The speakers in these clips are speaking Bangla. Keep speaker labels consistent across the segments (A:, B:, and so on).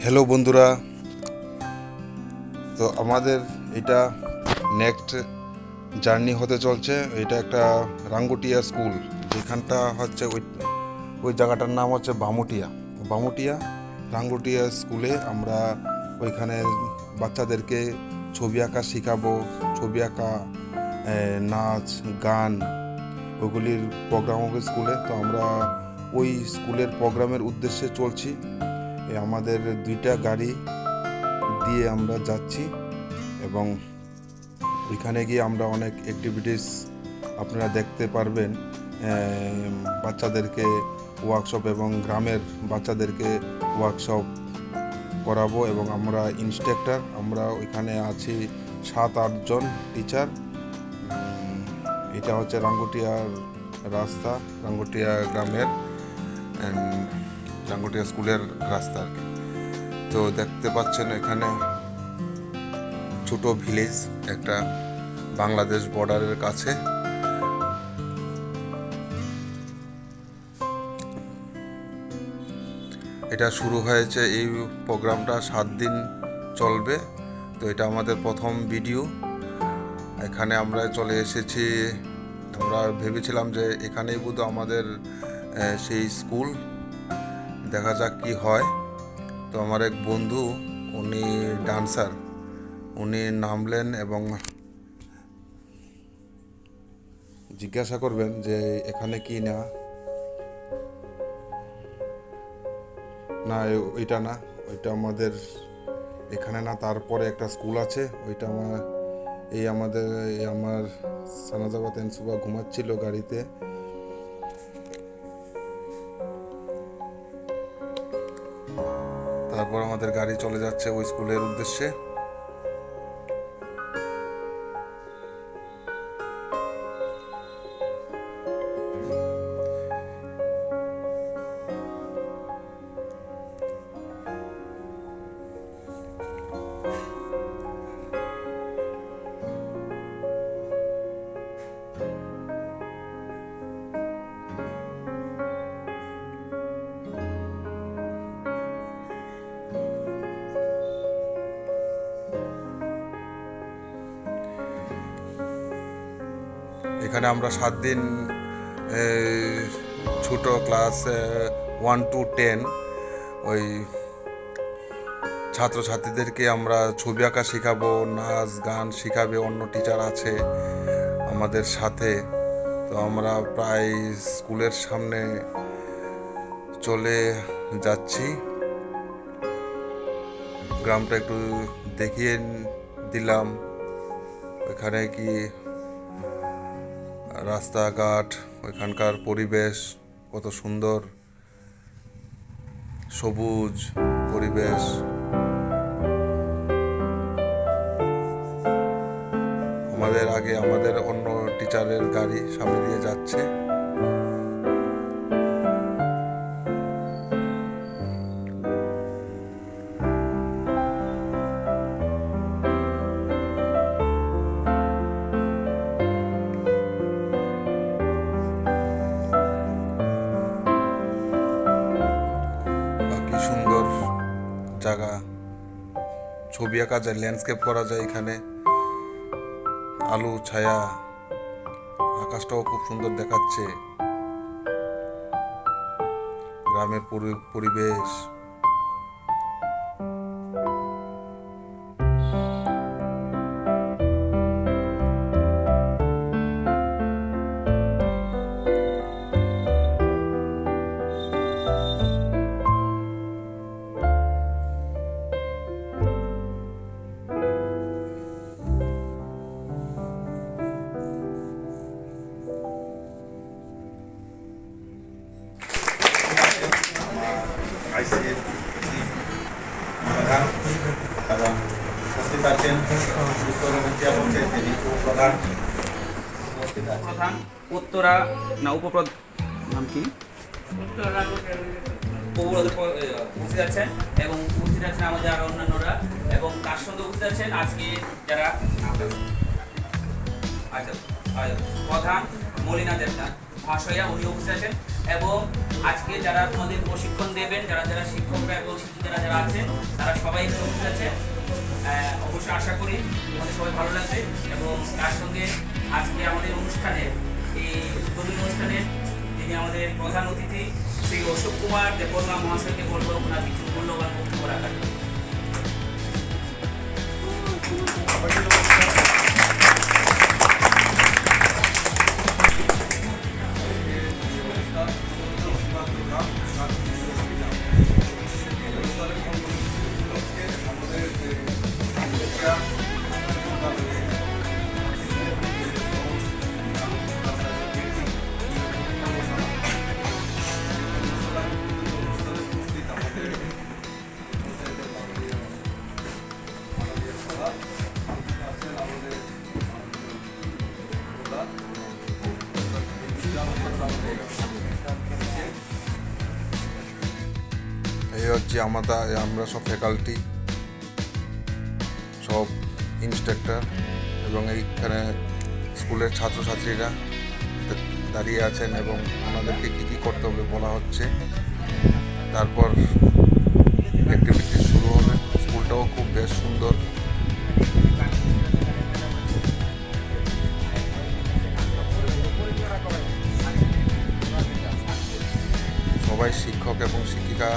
A: হ্যালো বন্ধুরা, তো আমাদের এটা নেক্সট জার্নি হতে চলছে। এটা একটা রাঙ্গুটিয়া স্কুল, যেখানটা হচ্ছে ওই জায়গাটার নাম হচ্ছে বামুটিয়া রাঙ্গুটিয়া স্কুলে। আমরা ওইখানে বাচ্চাদেরকে ছবি আঁকা শেখাবো, ছবি আঁকা, নাচ গান, ওগুলির প্রোগ্রাম হবে স্কুলে। তো আমরা ওই স্কুলের প্রোগ্রামের উদ্দেশ্যে চলছি। আমাদের 2টা গাড়ি দিয়ে আমরা যাচ্ছি এবং ওইখানে গিয়ে আমরা অনেক অ্যাক্টিভিটিস আপনারা দেখতে পারবেন। বাচ্চাদেরকে ওয়ার্কশপ এবং গ্রামের বাচ্চাদেরকে ওয়ার্কশপ করাবো এবং আমরা ইনস্ট্রাক্টর, আমরা ওইখানে আছি 7-8 জন টিচার। এটা হচ্ছে রাঙ্গুটিয়ার রাস্তা, রাঙ্গুটিয়া গ্রামের রাঙ্গুটিয়া স্কুলের রাস্তা আর কি। তো দেখতে পাচ্ছেন এখানে ছোট ভিলেজ, একটা বাংলাদেশ বর্ডারের কাছে। এটা শুরু হয়েছে, এই প্রোগ্রামটা 7 দিন চলবে। তো এটা আমাদের প্রথম ভিডিও। এখানে আমরা চলে এসেছি। আমরা ভেবেছিলাম যে এখানেই বোধ আমাদের সেই স্কুল, দেখা যাক কি হয়। তো আমার এক বন্ধু, উনি ডান্সার, উনি নামলেন এবং জিজ্ঞাসা করবেন যে এখানে কি না ওইটা না, ওইটা আমাদের এখানে না, তারপরে একটা স্কুল আছে ওইটা আমার সানাজাবাদ এনসুবা ঘুমাচ্ছিল গাড়িতে। তারপর আমাদের গাড়ি চলে যাচ্ছে ওই স্কুলের উদ্দেশ্যে। এখানে আমরা 7 দিন ছোট ক্লাস 1 to 10 ওই ছাত্রছাত্রীদেরকে আমরা ছবি আঁকা শেখাবো, নাচ গান শেখাবে, অন্য টিচার আছে আমাদের সাথে। তো আমরা প্রায় স্কুলের সামনে চলে যাচ্ছি। গ্রামটা একটু দেখিয়ে দিলাম, ওইখানে কি রাস্তাঘাট, ওইখানকার পরিবেশ কত সুন্দর, সবুজ পরিবেশ। আমাদের অন্য টিচারের গাড়ি সামনে দিয়ে যাচ্ছে। কি সুন্দর জায়গা, ছবি আঁকা যায়, ল্যান্ডস্কেপ করা যায় এখানে, আলো ছায়া, আকাশটাও খুব সুন্দর দেখাচ্ছে, গ্রামের পরিবেশ।
B: এবং উপস্থিত আছেন প্রধান
C: উত্তরা না উপপ্রধান নাম কি উপস্থিত আছেন এবং উপস্থিত আছেন আমাদের আরো অন্যান্যরা এবং তার সঙ্গে উপস্থিত আছেন আজকে যারা প্রধান মলিনা দেবনাথ মহাশয়া উনি উপস্থিত আছেন এবং আজকে যারা তোমাদের প্রশিক্ষণ দেবেন, যারা যারা শিক্ষকরা এবং শিক্ষিকারা যারা আছেন তারা সবাই এখানে উপস্থিত আছেন। অবশ্যই আশা করি তোমাদের সবাই ভালো লাগবে এবং তার সঙ্গে আজকে আমাদের অনুষ্ঠানের এই উদ্বোধনী অনুষ্ঠানের যিনি আমাদের প্রধান অতিথি শ্রী অশোক কুমার দেববর্মা মহাশয়কে বলবো ওনার কিছু মূল্যবান বক্তব্য রাখার জন্য।
A: এই হচ্ছে আমরা সব ফ্যাকাল্টি, সব ইনস্ট্রাক্টর এবং এইখানে স্কুলের ছাত্রছাত্রীরা দাঁড়িয়ে আছেন এবং ওনাদেরকে কী কী করতে হবে বলা হচ্ছে। তারপর অ্যাক্টিভিটি শুরু হবে। স্কুলটাও খুব বেশ সুন্দর। সবাই শিক্ষক এবং শিক্ষিকা।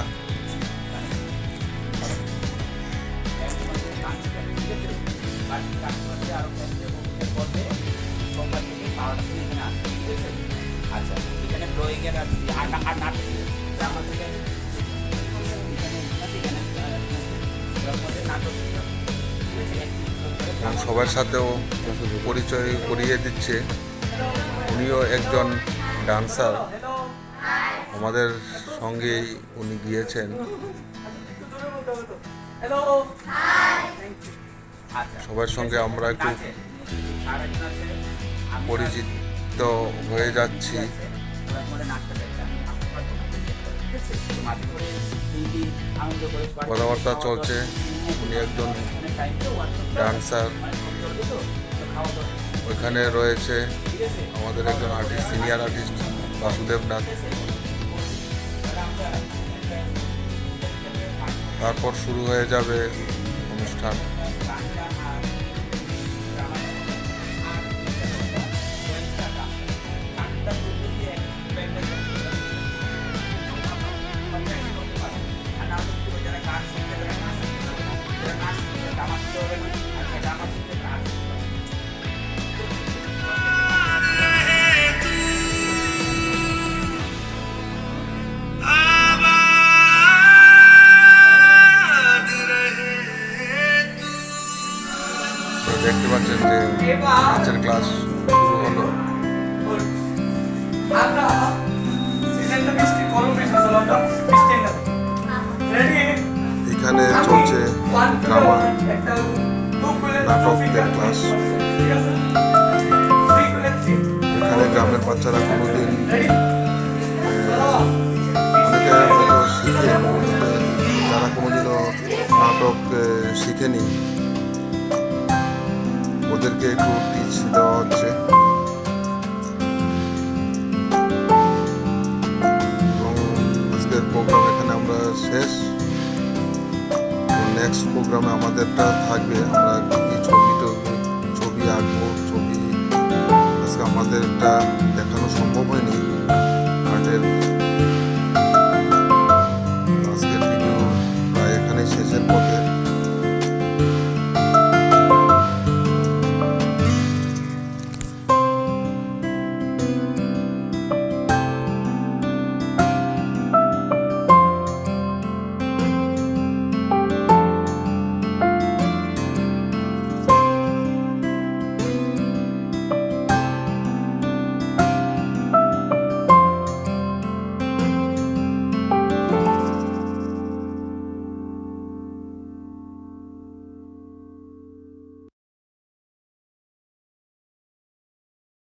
C: আচ্ছা, এখানে ড্রয়িংয়ের আছে আর নাটক
A: এবং সবার সাথেও পরিচয় করিয়ে দিচ্ছে। উনিও একজন ডান্সার, আমাদের সঙ্গেই উনি গিয়েছেন। সবার সঙ্গে আমরা একটু পরিচিত হয়ে যাচ্ছি। কথাবার্তা চলছে। উনি একজন ডান্সার। ওইখানে রয়েছে আমাদের একজন artist, senior artist Basudeb Nath. তারপর শুরু হয়ে যাবে অনুষ্ঠান। দেখতে পাচ্ছেন যে নাচের ক্লাস শুরু হলো। এখানে চলছে ড্রামা নাটকের ক্লাস। এখানে গ্রামের বাচ্চারা কোনোদিন অনেকে হয়তো শিখে, যারা কোনোদিনও নাটক শিখেনি ওদেরকে একটু টিচ দেওয়া হচ্ছে। এবং আজকের প্রোগ্রাম এখানে আমরা শেষ। নেক্সট প্রোগ্রামে আমাদেরটা থাকবে, আমরা কি ছবি আঁকবো। ছবি আজকে আমাদেরটা দেখানো সম্ভব হয়নি।